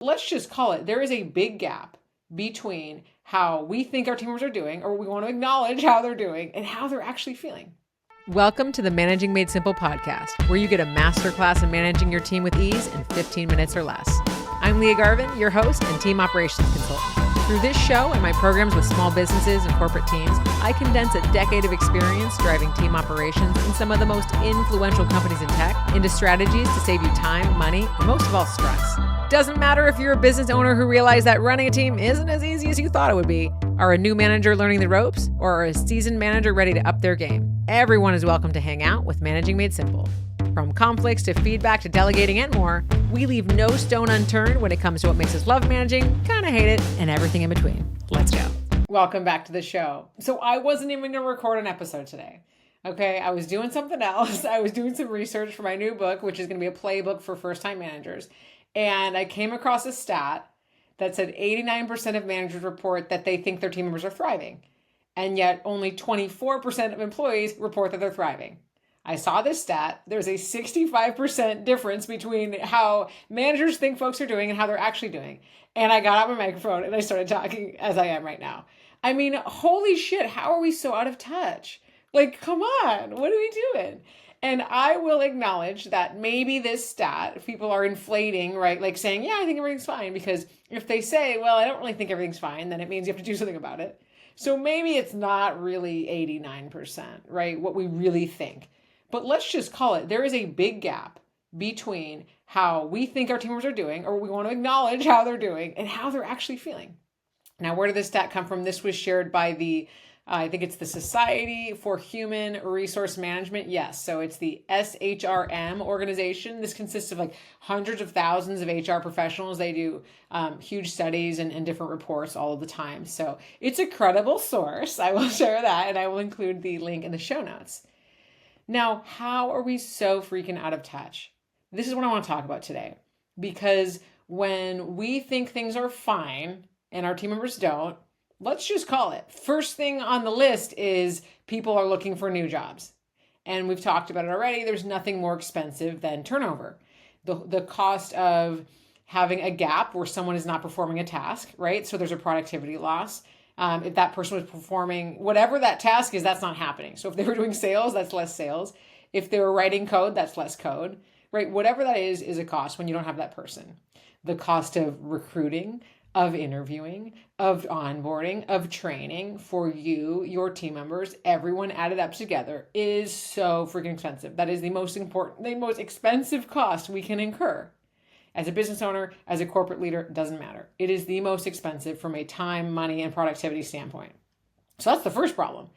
Let's just call it, there is a big gap between how we think our team members are doing, or we want to acknowledge how they're doing, and how they're actually feeling. Welcome to the Managing Made Simple podcast, where you get a masterclass in managing your team with ease in 15 minutes or less. I'm Leah Garvin, your host and team operations consultant. Through this show and my programs with small businesses and corporate teams, I condense a decade of experience driving team operations in some of the most influential companies in tech into strategies to save you time, money, and most of all, stress. Doesn't matter if you're a business owner who realized that running a team isn't as easy as you thought it would be, are a new manager learning the ropes, or are a seasoned manager ready to up their game. Everyone is welcome to hang out with Managing Made Simple. From conflicts to feedback to delegating and more, we leave no stone unturned when it comes to what makes us love managing, kind of hate it, and everything in between. Let's go. Welcome back to the show. So I wasn't even going to record an episode today. Okay, I was doing something else. I was doing some research for my new book, which is going to be a playbook for first-time managers. And I came across a stat that said 89% of managers report that they think their team members are thriving. And yet only 24% of employees report that they're thriving. I saw this stat. There's a 65% difference between how managers think folks are doing and how they're actually doing. And I got out my microphone and I started talking as I am right now. I mean, holy shit, how are we so out of touch? Like, come on, what are we doing? And I will acknowledge that maybe this stat, people are inflating, right? Like saying, yeah, I think everything's fine. Because if they say, well, I don't really think everything's fine, then it means you have to do something about it. So maybe it's not really 89%, right? What we really think. But let's just call it, there is a big gap between how we think our team members are doing, or we want to acknowledge how they're doing, and how they're actually feeling. Now, where did this stat come from? This was shared by I think it's the Society for Human Resource Management. Yes, so it's the SHRM organization. This consists of like hundreds of thousands of HR professionals. They do huge studies and different reports all of the time. So it's a credible source. I will share that, and I will include the link in the show notes. Now, how are we so freaking out of touch? This is what I want to talk about today. Because when we think things are fine and our team members don't, let's just call it. First thing on the list is people are looking for new jobs. And we've talked about it already. There's nothing more expensive than turnover. The cost of having a gap where someone is not performing a task, right? So there's a productivity loss. If that person was performing whatever that task is, that's not happening. So if they were doing sales, that's less sales. If they were writing code, that's less code, right? Whatever that is a cost when you don't have that person. The cost of recruiting, of interviewing, of onboarding, of training for you, your team members, everyone added up together is so freaking expensive. That is the most expensive cost we can incur. As a business owner, as a corporate leader, it doesn't matter. It is the most expensive from a time, money, and productivity standpoint. So that's the first problem.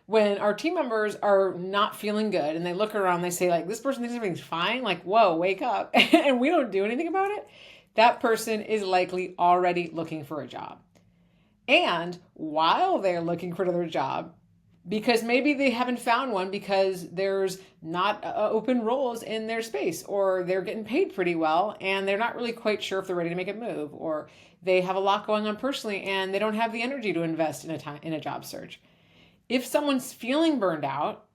When our team members are not feeling good and they look around, they say like, this person thinks everything's fine. Like, whoa, wake up. And we don't do anything about it. That person is likely already looking for a job. And while they're looking for another job, because maybe they haven't found one because there's not open roles in their space, or they're getting paid pretty well and they're not really quite sure if they're ready to make a move, or they have a lot going on personally and they don't have the energy to invest in a job search. If someone's feeling burned out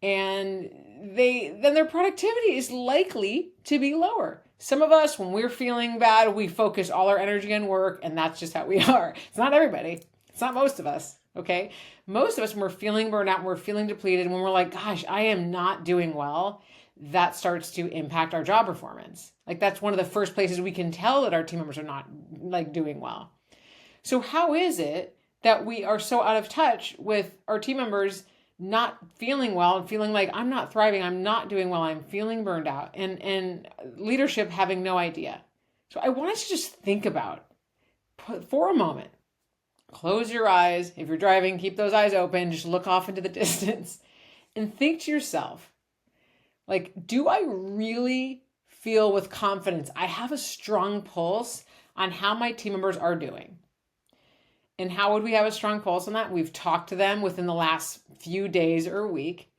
and then their productivity is likely to be lower. Some of us, when we're feeling bad, we focus all our energy on work, and that's just how we are. It's not everybody. It's not most of us. Okay. Most of us, when we're feeling burned out, when we're feeling depleted, when we're like, gosh, I am not doing well, that starts to impact our job performance. Like that's one of the first places we can tell that our team members are not like doing well. So how is it that we are so out of touch with our team members not feeling well and feeling like I'm not thriving, I'm not doing well, I'm feeling burned out, and leadership having no idea? So I want us to just think about for a moment. Close your eyes. If you're driving, keep those eyes open. Just look off into the distance and think to yourself, like, do I really feel with confidence I have a strong pulse on how my team members are doing? And how would we have a strong pulse on that? We've talked to them within the last few days or week.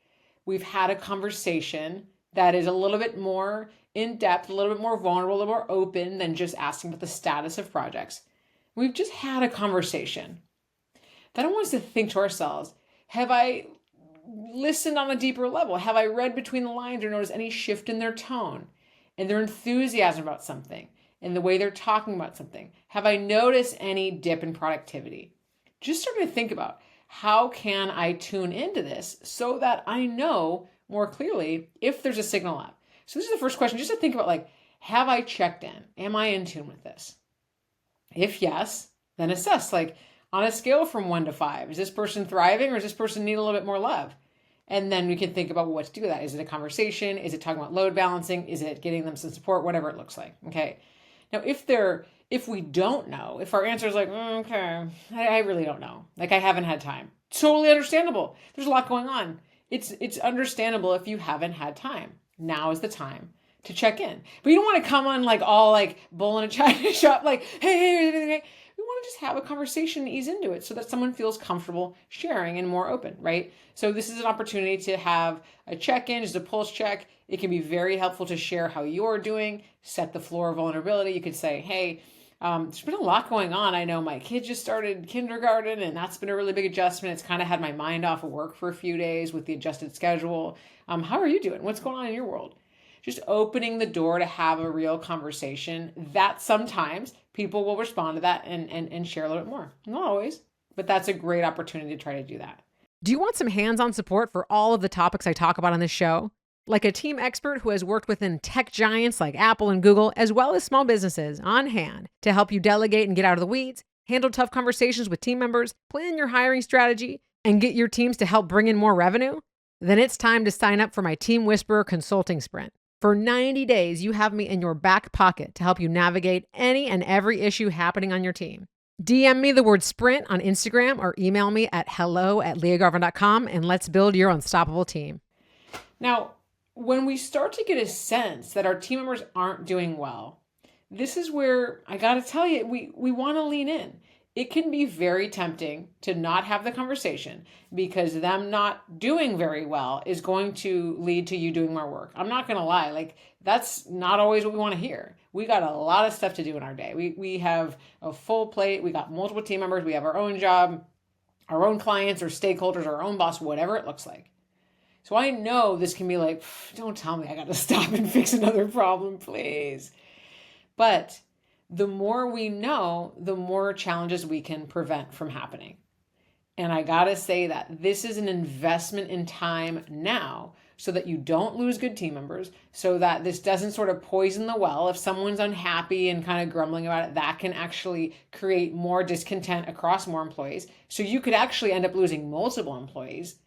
We've had a conversation that is a little bit more in depth, a little bit more vulnerable, a little more open than just asking about the status of projects. We've just had a conversation. Then I want us to think to ourselves, have I listened on a deeper level? Have I read between the lines or noticed any shift in their tone and their enthusiasm about something? in the way they're talking about something? Have I noticed any dip in productivity? Just starting to think about, how can I tune into this so that I know more clearly if there's a signal up? So this is the first question, just to think about, like, have I checked in? Am I in tune with this? If yes, then assess, like, on a scale from 1 to 5, is this person thriving or does this person need a little bit more love? And then we can think about what to do with that. Is it a conversation? Is it talking about load balancing? Is it getting them some support? Whatever it looks like. Okay. Now, if we don't know, if our answer is like, okay, I really don't know. Like, I haven't had time. Totally understandable. There's a lot going on. It's understandable if you haven't had time. Now is the time to check in. But you don't want to come on like all like bull in a china shop, like, hey. We want to just have a conversation and ease into it so that someone feels comfortable sharing and more open, right? So this is an opportunity to have a check-in, just a pulse check. It can be very helpful to share how you're doing, set the floor of vulnerability. You could say, hey, there's been a lot going on. I know my kid just started kindergarten and that's been a really big adjustment. It's kind of had my mind off of work for a few days with the adjusted schedule. How are you doing? What's going on in your world? Just opening the door to have a real conversation that sometimes people will respond to that and share a little bit more. Not always, but that's a great opportunity to try to do that. Do you want some hands-on support for all of the topics I talk about on this show? Like a team expert who has worked within tech giants like Apple and Google, as well as small businesses on hand to help you delegate and get out of the weeds, handle tough conversations with team members, plan your hiring strategy, and get your teams to help bring in more revenue? Then it's time to sign up for my Team Whisperer consulting sprint. For 90 days, you have me in your back pocket to help you navigate any and every issue happening on your team. DM me the word sprint on Instagram or email me at hello@leahgarvin.com and let's build your unstoppable team. Now, when we start to get a sense that our team members aren't doing well, this is where I got to tell you, we want to lean in. It can be very tempting to not have the conversation because them not doing very well is going to lead to you doing more work. I'm not going to lie. Like, that's not always what we want to hear. We got a lot of stuff to do in our day. We have a full plate. We got multiple team members. We have our own job, our own clients or stakeholders, our own boss, whatever it looks like. So I know this can be like, don't tell me I got to stop and fix another problem, please. But the more we know, the more challenges we can prevent from happening. And I gotta say that this is an investment in time now so that you don't lose good team members, so that this doesn't sort of poison the well. If someone's unhappy and kind of grumbling about it, that can actually create more discontent across more employees. So you could actually end up losing multiple employees.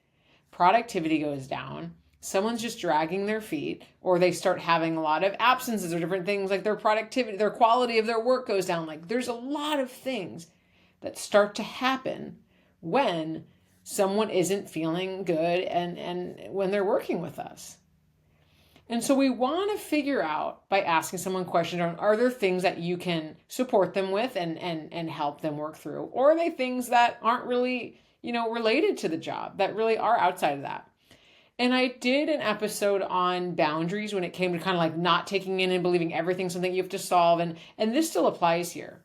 Productivity goes down. Someone's just dragging their feet, or they start having a lot of absences or different things, like their productivity, their quality of their work goes down. Like, there's a lot of things that start to happen when someone isn't feeling good and when they're working with us. And so we want to figure out, by asking someone questions, are there things that you can support them with and help them work through? Or are they things that aren't really, related to the job, that really are outside of that? And I did an episode on boundaries when it came to kind of like not taking in and believing everything's something you have to solve. And this still applies here.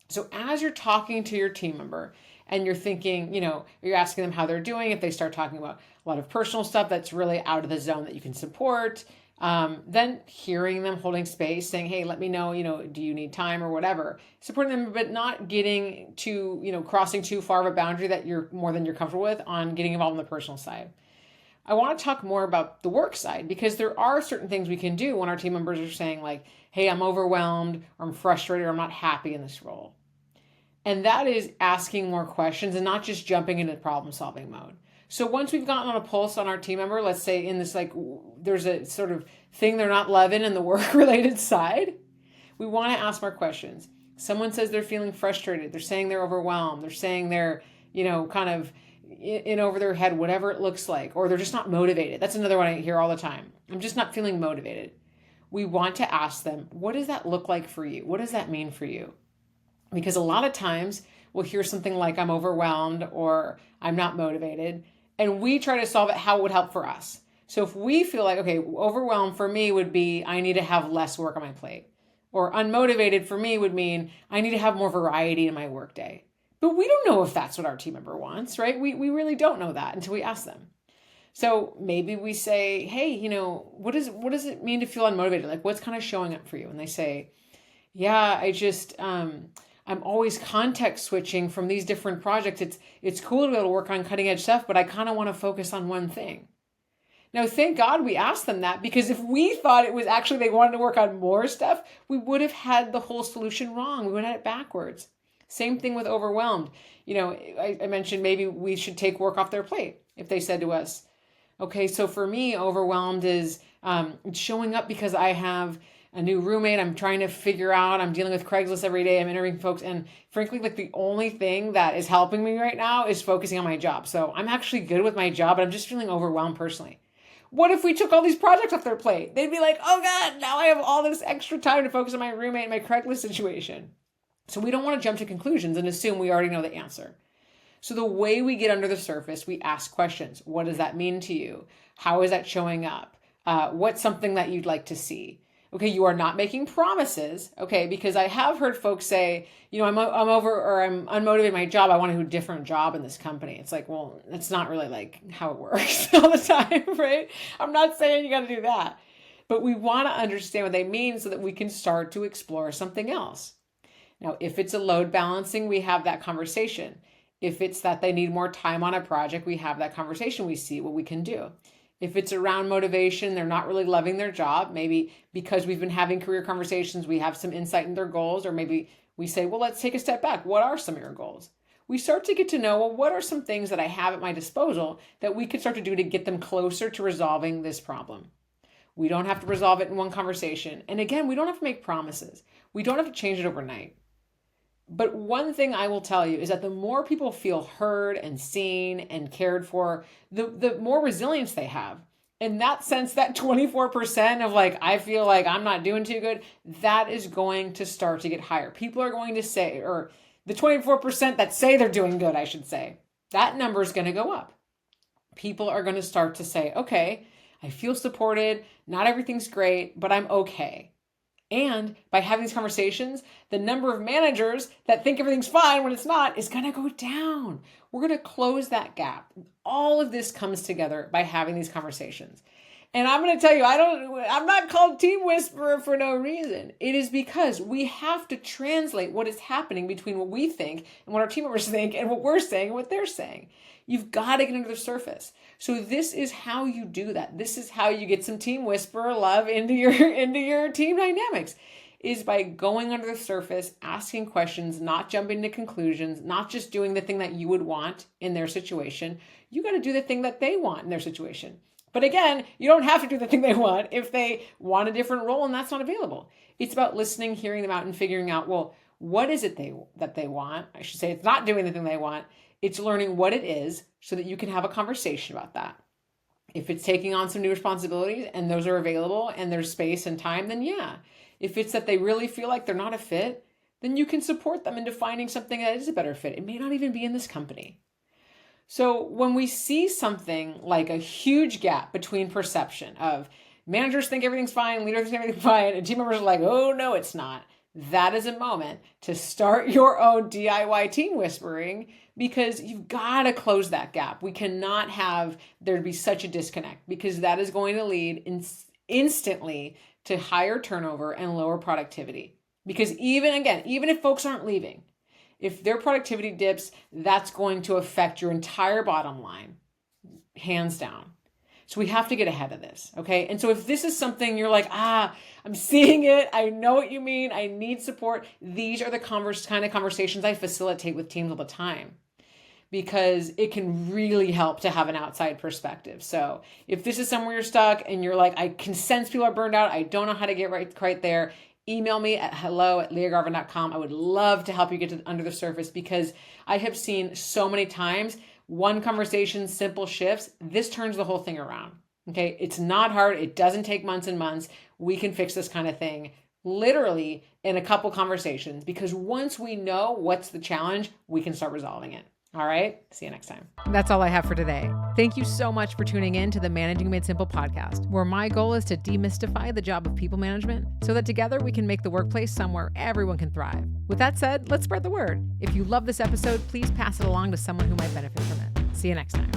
So as you're talking to your team member and you're thinking, you're asking them how they're doing, if they start talking about a lot of personal stuff that's really out of the zone that you can support, then hearing them holding space, saying, hey, let me know, do you need time or whatever, supporting them, but not getting to, crossing too far of a boundary that you're more than you're comfortable with on getting involved in the personal side. I want to talk more about the work side because there are certain things we can do when our team members are saying like, hey, I'm overwhelmed or I'm frustrated or I'm not happy in this role. And that is asking more questions and not just jumping into problem solving mode. So once we've gotten on a pulse on our team member, let's say in this, like, there's a sort of thing they're not loving in the work related side, we want to ask more questions. Someone says they're feeling frustrated. They're saying they're overwhelmed. They're saying they're, kind of in over their head, whatever it looks like, or they're just not motivated. That's another one I hear all the time. I'm just not feeling motivated. We want to ask them, what does that look like for you? What does that mean for you? Because a lot of times we'll hear something like I'm overwhelmed or I'm not motivated, and we try to solve it how it would help for us. So if we feel like, okay, overwhelmed for me would be I need to have less work on my plate, or unmotivated for me would mean I need to have more variety in my workday. But we don't know if that's what our team member wants, right? We really don't know that until we ask them. So maybe we say, hey, what does it mean to feel unmotivated? Like, what's kind of showing up for you? And they say, Yeah, I'm always context switching from these different projects. It's cool to be able to work on cutting edge stuff, but I kind of want to focus on one thing. Now, thank God we asked them that, because if we thought it was actually they wanted to work on more stuff, we would have had the whole solution wrong. We would have had it backwards. Same thing with overwhelmed. I mentioned maybe we should take work off their plate if they said to us, okay, so for me, overwhelmed is showing up because I have a new roommate. I'm trying to figure out, I'm dealing with Craigslist every day. I'm interviewing folks. And frankly, like the only thing that is helping me right now is focusing on my job. So I'm actually good with my job, but I'm just feeling overwhelmed personally. What if we took all these projects off their plate? They'd be like, oh God, now I have all this extra time to focus on my roommate and my Craigslist situation. So we don't want to jump to conclusions and assume we already know the answer. So the way we get under the surface, we ask questions. What does that mean to you? How is that showing up? What's something that you'd like to see? Okay, you are not making promises, okay, because I have heard folks say, I'm unmotivated in my job. I want to do a different job in this company. It's like, well, that's not really like how it works all the time, right? I'm not saying you got to do that, but we want to understand what they mean so that we can start to explore something else. Now, if it's a load balancing, we have that conversation. If it's that they need more time on a project, we have that conversation. We see what we can do. If it's around motivation, they're not really loving their job, maybe because we've been having career conversations, we have some insight in their goals, or maybe we say, well, let's take a step back. What are some of your goals? We start to get to know, well, what are some things that I have at my disposal that we could start to do to get them closer to resolving this problem? We don't have to resolve it in one conversation. And again, we don't have to make promises. We don't have to change it overnight. But one thing I will tell you is that the more people feel heard and seen and cared for, the more resilience they have. In that sense, that 24% of like, I feel like I'm not doing too good, that is going to start to get higher. People are going to say, or the 24% that say they're doing good, I should say, that number is going to go up. People are going to start to say, okay, I feel supported. Not everything's great, but I'm okay. And by having these conversations, the number of managers that think everything's fine when it's not is going to go down. We're going to close that gap. All of this comes together by having these conversations. And I'm going to tell you, I'm not called Team Whisperer for no reason. It is because we have to translate what is happening between what we think and what our team members think and what we're saying and what they're saying. You've got to get under the surface. So this is how you do that. This is how you get some Team Whisperer love into your team dynamics, is by going under the surface, asking questions, not jumping to conclusions, not just doing the thing that you would want in their situation. You got to do the thing that they want in their situation. But again, you don't have to do the thing they want if they want a different role and that's not available. It's about listening, hearing them out, and figuring out, well, what is it that they want? I should say it's not doing the thing they want. It's learning what it is so that you can have a conversation about that. If it's taking on some new responsibilities and those are available and there's space and time, then yeah. If it's that they really feel like they're not a fit, then you can support them into finding something that is a better fit. It may not even be in this company. So when we see something like a huge gap between perception of managers think everything's fine, leaders think everything's fine, and team members are like, oh, no, it's not. That is a moment to start your own DIY team whispering, because you've got to close that gap. We cannot have there be such a disconnect, because that is going to lead instantly to higher turnover and lower productivity. Because even if folks aren't leaving, if their productivity dips, that's going to affect your entire bottom line, hands down. So we have to get ahead of this, okay? And so if this is something you're like, I'm seeing it, I know what you mean, I need support, these are the kind of conversations I facilitate with teams all the time, because it can really help to have an outside perspective. So if this is somewhere you're stuck and you're like, I can sense people are burned out, I don't know how to get right there, email me at hello@leahgarvin.com. I would love to help you get under the surface, because I have seen so many times, one conversation, simple shifts, this turns the whole thing around. Okay. It's not hard. It doesn't take months and months. We can fix this kind of thing literally in a couple conversations, because once we know what's the challenge, we can start resolving it. All right. See you next time. That's all I have for today. Thank you so much for tuning in to the Managing Made Simple podcast, where my goal is to demystify the job of people management so that together we can make the workplace somewhere everyone can thrive. With that said, let's spread the word. If you love this episode, please pass it along to someone who might benefit from it. See you next time.